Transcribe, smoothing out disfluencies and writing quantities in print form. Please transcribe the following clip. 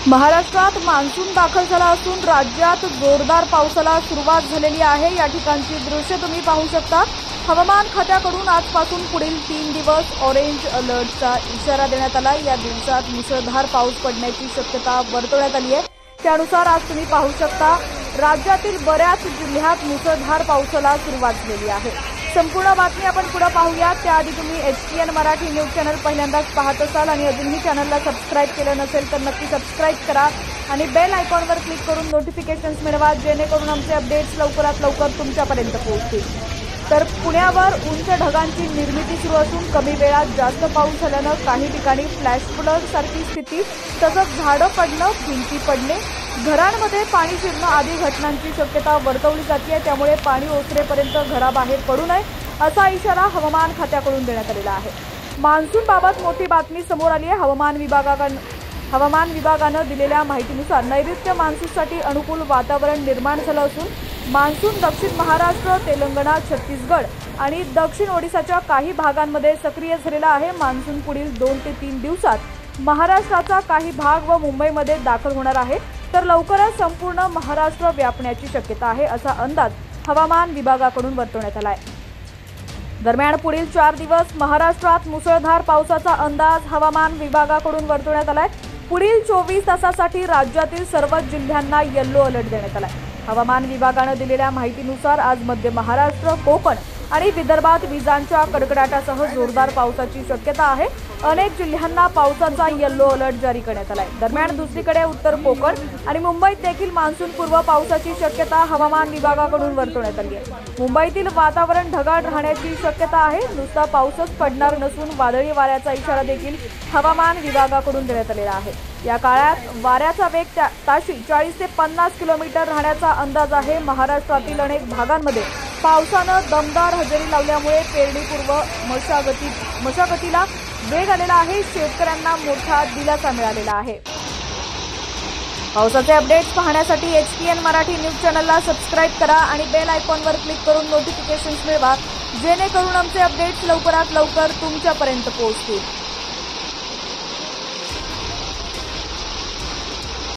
महाराष्ट्रात मान्सून दाखल झाला असून राज्यात जोरदार पावसाला सुरुवात झालेली आहे। या ठिकाणची दृश्य तुम्ही पाहू शकता। हवामान खात्याकडून आजपासून पुढील 3 दिवस ऑरेंज अलर्टचा इशारा देण्यात आला। या दिवसात मुसळधार पाऊस पडण्याची शक्यता वर्तवण्यात आली आहे। त्यानुसार आज तुम्ही पाहू शकता राज्यातील बऱ्याच जिल्ह्यात मुसळधार पावसाला सुरुवात झालेली आहे। संपूर्ण बातमी आपण पुढे पाहूया। त्याआधी तुम्ही HTN मराठी न्यूज चॅनल पहिल्यांदाच पाहत असाल आणि अजूनही चॅनलला सबस्क्राइब केलं नसेल तर नक्की सबस्क्राइब करा आणि बेल आयकॉनवर क्लिक करून नोटिफिकेशन्स मिळवा, जेणेकरून आमचे अपडेट्स लवकरात लवकर तुमच्यापर्यंत पोहोचतील। तर पुण्यावर उंच ढगांची निर्मिती सुरू असून कमी वेळात जास्त पाऊस झाल्यानं काही ठिकाणी फ्लॅश फ्लड सारखी स्थिती, तसंच झाडं पडणं, भिंती पडणे, घरांमध्ये पाणी शिरणं आदी घटनांची शक्यता वर्तवली जाते। त्यामुळे पाणी ओसरेपर्यंत घराबाहेर पडू नये असा इशारा हवामान खात्याकडून देण्यात आलेला आहे। मान्सूनबाबत मोठी बातमी समोर आली आहे। हवामान विभागानं दिलेल्या माहितीनुसार नैऋत्य मान्सूनसाठी अनुकूल वातावरण निर्माण झालं असून मान्सून दक्षिण महाराष्ट्र, तेलंगणा, छत्तीसगड आणि दक्षिण ओडिशाच्या काही भागांमध्ये सक्रिय झालेला आहे। मान्सून पुढील 2 ते 3 दिवसात महाराष्ट्राचा काही भाग व मुंबईमध्ये दाखल होणार आहे, तर लवकरच संपूर्ण महाराष्ट्र व्यापण्याची शक्यता आहे असा अंदाज हवामान विभागाकडून वर्तवण्यात आला आहे। दरम्यान पुढील 4 दिवस महाराष्ट्रात मुसळधार पावसाचा अंदाज हवामान विभागाकडून वर्तवण्यात आलाय। पुढील 24 तासासाठी राज्यातील सर्व जिल्ह्यांना येलो अलर्ट देण्यात आलाय। हवामान विभागानं दिलेल्या माहितीनुसार आज मध्य महाराष्ट्र, कोकण आणि विदर्भात विजांच्या कडकडाटासह जोरदार पावसाची शक्यता आहे। अनेक जिल्ह्यांना पावसाचा येलो अलर्ट जारी करण्यात आलाय। दरम्यान दुसरीकडे उत्तर कोकण आणि मुंबईत देखील मान्सूनपूर्व पावसाची शक्यता हवामान विभागाकडून वर्तवण्यात आली आहे। मुंबईतील वातावरण ढगाळ राहण्याची शक्यता आहे। नुसता पाऊसच पडणार नसून वादळी वाऱ्याचा इशारा देखील हवामान विभागाकडून देण्यात आलेला आहे। या काळात वाऱ्याचा वेग ताशी 40 ते 50 किलोमीटर राहण्याचा अंदाज आहे। महाराष्ट्रातील अनेक भागांमध्ये पावसानं दमदार हजेरी लावल्यामुळे पेरणीपूर्व मशागतीला वेग आलेला आहे। शेतकऱ्यांना मोठा दिलासा मिळालेला आहे। पावसाचे अपडेट्स पाहण्यासाठी HTN मराठी न्यूज चॅनलला सबस्क्राइब करा आणि बेल आयकॉनवर क्लिक करून नोटिफिकेशन्स मिळवा, जेणेकरून आमचे अपडेट्स लवकरात लवकर तुमच्यापर्यंत पोहोचतील।